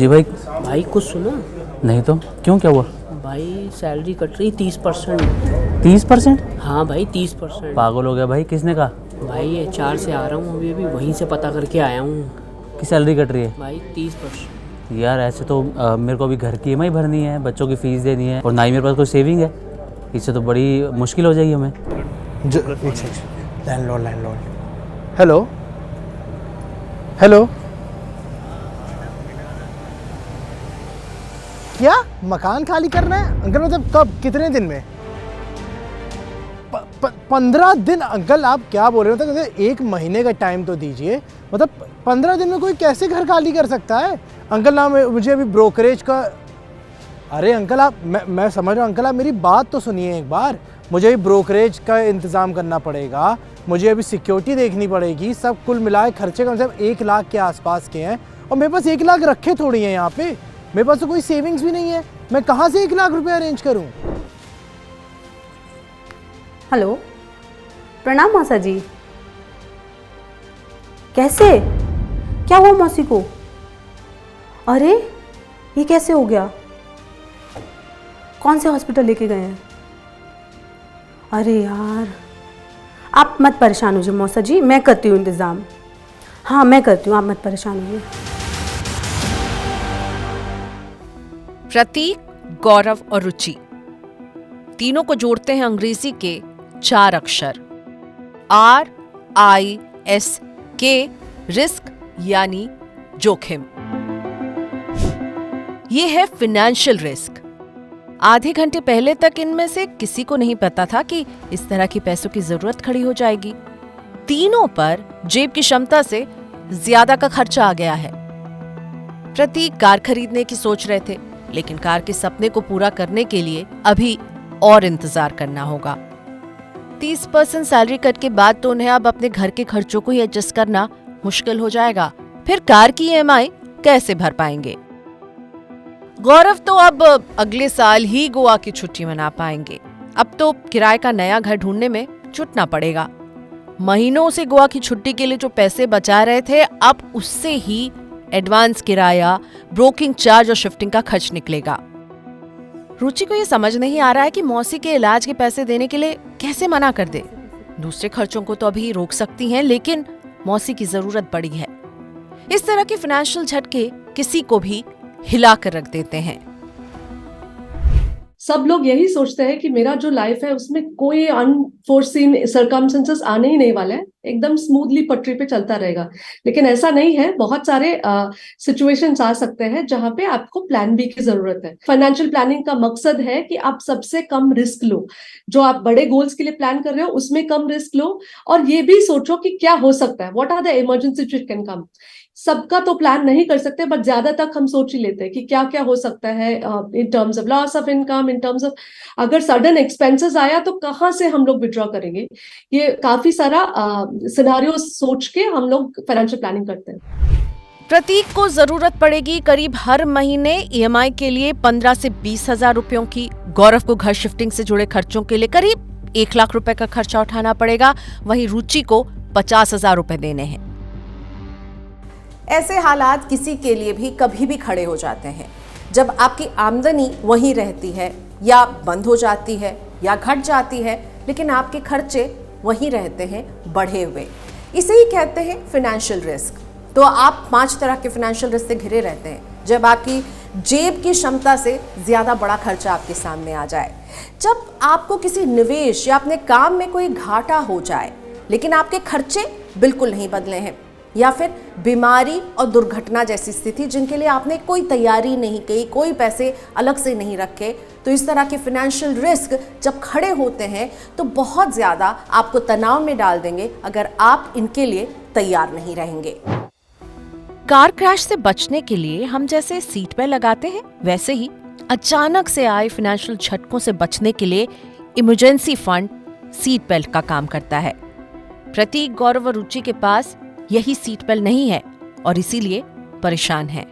जी भाई। भाई कुछ सुनो। नहीं तो क्यों, क्या हुआ? भाई सैलरी कट रही 30%। 30%? हाँ भाई 30%। पागल हो गया भाई, किसने कहा? भाई HR से आ रहा हूँ अभी अभी, वहीं से पता करके आया हूँ कि सैलरी कट रही है? भाई 30%। यार ऐसे तो मेरे को अभी घर की EMI भरनी है, बच्चों की फ़ीस देनी है, और ना ही मेरे पास कोई सेविंग है। इससे तो बड़ी मुश्किल हो जाएगी हमें। लैंडलॉर्ड। हेलो हेलो, क्या मकान खाली करना है अंकल? मतलब कब, कितने दिन में? 15 दिन? अंकल आप क्या बोल रहे हो? मतलब 1 महीने का टाइम तो दीजिए। मतलब 15 दिन में कोई कैसे घर खाली कर सकता है? अंकल ना मुझे अभी ब्रोकरेज का, अरे अंकल आप, मैं समझ रहा हूँ अंकल, आप मेरी बात तो सुनिए एक बार। मुझे अभी ब्रोकरेज का इंतज़ाम करना पड़ेगा, मुझे अभी सिक्योरिटी देखनी पड़ेगी, सब कुल मिलाए खर्चे कम से कम 1 लाख के आसपास के हैं। और मेरे पास 1 लाख रखे थोड़ी हैं यहाँ पे, मेरे पास तो कोई सेविंग्स भी नहीं है। मैं कहाँ से 1 लाख रुपए अरेंज करूँ? हेलो, प्रणाम मौसा जी। कैसे, क्या हुआ मौसी को? अरे ये कैसे हो गया? कौन से हॉस्पिटल लेके गए हैं? अरे यार, आप मत परेशान होइए मौसा जी, मैं करती हूँ इंतज़ाम। हाँ मैं करती हूँ, आप मत परेशान होइए। प्रतीक, गौरव और रुचि, तीनों को जोड़ते हैं अंग्रेजी के 4 अक्षर RISK, रिस्क यानी जोखिम। ये है फिनेंशियल रिस्क। आधे घंटे पहले तक इनमें से किसी को नहीं पता था कि इस तरह की पैसों की जरूरत खड़ी हो जाएगी। तीनों पर जेब की क्षमता से ज्यादा का खर्चा आ गया है। प्रतीक कार खरीदने की सोच रहे थे, लेकिन कार के सपने को पूरा करने के लिए अभी और इंतजार करना होगा। 30% सैलरी कट के बाद तो उन्हें अब अपने घर के खर्चों को ही एडजस्ट करना मुश्किल हो जाएगा। फिर कार की EMI कैसे भर पाएंगे? गौरव तो अब अगले साल ही गोवा की छुट्टी मना पाएंगे। अब तो किराए का नया घर ढूंढने में जुटना पड़ेगा। महीनों से गोवा की छुट्टी के लिए जो पैसे बचा रहे थे, अब उससे ही एडवांस किराया, ब्रोकिंग चार्ज और शिफ्टिंग का खर्च निकलेगा। रुचि को यह समझ नहीं आ रहा है कि मौसी के इलाज के पैसे देने के लिए कैसे मना कर दे। दूसरे खर्चों को तो अभी रोक सकती हैं, लेकिन मौसी की जरूरत बड़ी है। इस तरह के फाइनेंशियल झटके किसी को भी हिला कर रख देते हैं। सब लोग यही सोचते हैं कि मेरा जो लाइफ है उसमें कोई अनफोर्सीन सर्कमस्टेंसेस आने ही नहीं वाले हैं, एकदम स्मूथली पटरी पे चलता रहेगा। लेकिन ऐसा नहीं है, बहुत सारे सिचुएशंस आ सकते हैं जहां पे आपको प्लान बी की जरूरत है। फाइनेंशियल प्लानिंग का मकसद है कि आप सबसे कम रिस्क लो। जो आप बड़े गोल्स के लिए प्लान कर रहे हो उसमें कम रिस्क लो, और ये भी सोचो कि क्या हो सकता है, what are the emergency which can come. सबका तो प्लान नहीं कर सकते, बट ज्यादा तक हम सोच ही लेते हैं कि क्या क्या हो सकता है in terms of loss of income, in terms of अगर सडन एक्सपेंसेस आया तो कहाँ से हम लोग विड्रॉ करेंगे। ये काफी सारा सिनेरियो सोच के हम लोग फाइनेंशियल प्लानिंग करते हैं। प्रतीक को जरूरत पड़ेगी करीब हर महीने EMI के लिए 15 से 20 हजार रुपयों की। गौरव को घर शिफ्टिंग से जुड़े खर्चों के लिए करीब 1 लाख रुपए का खर्चा उठाना पड़ेगा। वहीं रुचि को 50,000 रुपए देने हैं। ऐसे हालात किसी के लिए भी कभी भी खड़े हो जाते हैं, जब आपकी आमदनी वहीं रहती है या बंद हो जाती है या घट जाती है, लेकिन आपके खर्चे वहीं रहते हैं बढ़े हुए। इसे ही कहते हैं फाइनेंशियल रिस्क। तो आप 5 तरह के फाइनेंशियल रिस्क से घिरे रहते हैं। जब आपकी जेब की क्षमता से ज़्यादा बड़ा खर्चा आपके सामने आ जाए, जब आपको किसी निवेश या अपने काम में कोई घाटा हो जाए लेकिन आपके खर्चे बिल्कुल नहीं बदले हैं, या फिर बीमारी और दुर्घटना जैसी स्थिति जिनके लिए आपने कोई तैयारी नहीं की, कोई पैसे अलग से नहीं रखे। तो इस तरह के फाइनेंशियल रिस्क जब खड़े होते हैं तो बहुत ज़्यादा आपको तनाव में डाल देंगे अगर आप इनके लिए तैयार नहीं रहेंगे। कार क्रैश से बचने के लिए हम जैसे सीट बेल्ट लगाते हैं, वैसे ही अचानक से आए फाइनेंशियल झटकों से बचने के लिए इमरजेंसी फंड सीट बेल्ट का काम करता है। प्रतीक, गौरव और रुचि के पास यही सीट बेल्ट नहीं है और इसीलिए परेशान है।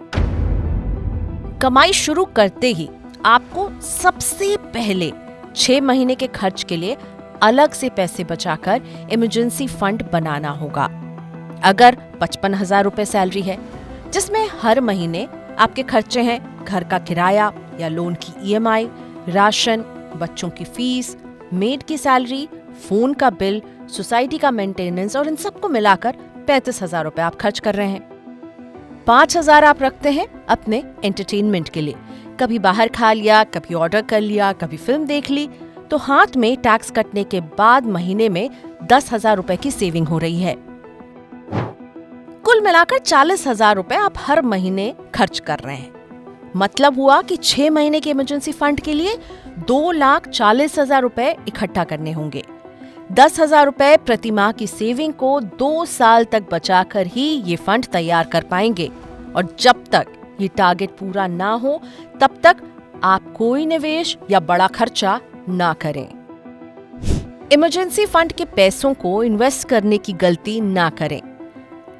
कमाई शुरू करते ही आपको सबसे पहले 6 महीने के खर्च के लिए अलग से पैसे बचाकर इमरजेंसी फंड बनाना होगा। अगर 55,000 रुपए सैलरी है, जिसमें हर महीने आपके खर्चे हैं घर का किराया या लोन की ईएमआई, राशन, बच्चों की फीस, मेड की सैलरी, फोन का बिल, सोसाइटी का मेंटेनेंस और इन सबको मिलाकर 35,000 रुपए आप खर्च कर रहे हैं। 5,000 आप रखते हैं अपने एंटरटेनमेंट के लिए। कभी बाहर खा लिया, कभी ऑर्डर कर लिया, कभी फिल्म देख ली, तो हाथ में टैक्स कटने के बाद महीने में 10,000 रुपए की सेविंग हो रही है। कुल मिलाकर 40,000 रुपए आप हर महीने खर्च कर रहे हैं। मतलब हुआ कि 6 महीने के इमरजेंसी फंड के लिए 2,40,000 रुपए इकट्ठा करने होंगे। 10,000 रुपए प्रति माह की सेविंग को 2 साल तक बचाकर ही ये फंड तैयार कर पाएंगे और जब तक ये टारगेट पूरा ना हो तब तक आप कोई निवेश या बड़ा खर्चा ना करें। इमरजेंसी फंड के पैसों को इन्वेस्ट करने की गलती ना करें।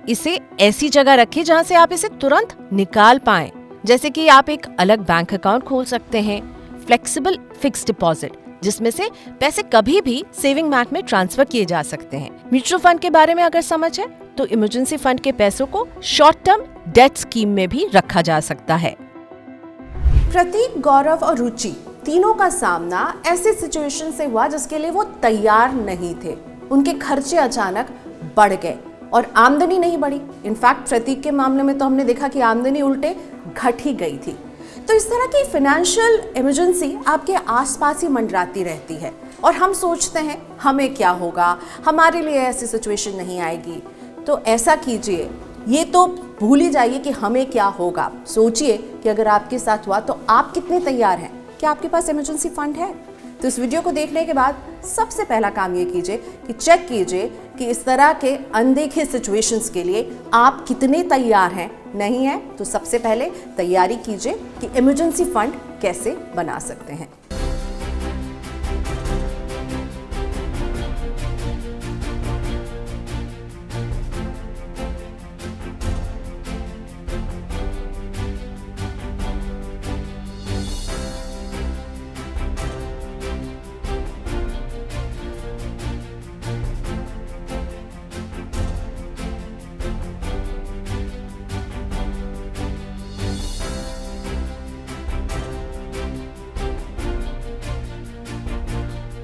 इसे ऐसी जगह रखें जहां से आप इसे तुरंत निकाल पाएं। जैसे कि आप एक अलग बैंक अकाउंट खोल सकते हैं, फ्लेक्सिबल फिक्स्ड डिपॉजिट, जिसमें से पैसे कभी भी सेविंग बैंक में ट्रांसफर किए जा सकते हैं। म्यूचुअल फंड के बारे में अगर समझ है तो इमरजेंसी फंड के पैसों को शॉर्ट टर्म डेट स्कीम में भी रखा जा सकता है। प्रतीक, गौरव और रुचि तीनों का सामना ऐसे सिचुएशन से हुआ जिसके लिए वो तैयार नहीं थे। उनके खर्चे अचानक बढ़ गए और आमदनी नहीं बढ़ी। इनफैक्ट प्रतीक के मामले में तो हमने देखा कि आमदनी उल्टे घट ही गई थी। तो इस तरह की फाइनेंशियल इमरजेंसी आपके आसपास ही मंडराती रहती है और हम सोचते हैं हमें क्या होगा, हमारे लिए ऐसी सिचुएशन नहीं आएगी। तो ऐसा कीजिए, ये तो भूल ही जाइए कि हमें क्या होगा। सोचिए कि अगर आपके साथ हुआ तो आप कितने तैयार हैं। क्या आपके पास इमरजेंसी फंड है? तो इस वीडियो को देखने के बाद सबसे पहला काम ये कीजिए कि चेक कीजिए कि इस तरह के अनदेखे सिचुएशंस के लिए आप कितने तैयार हैं। नहीं है तो सबसे पहले तैयारी कीजिए कि इमरजेंसी फंड कैसे बना सकते हैं।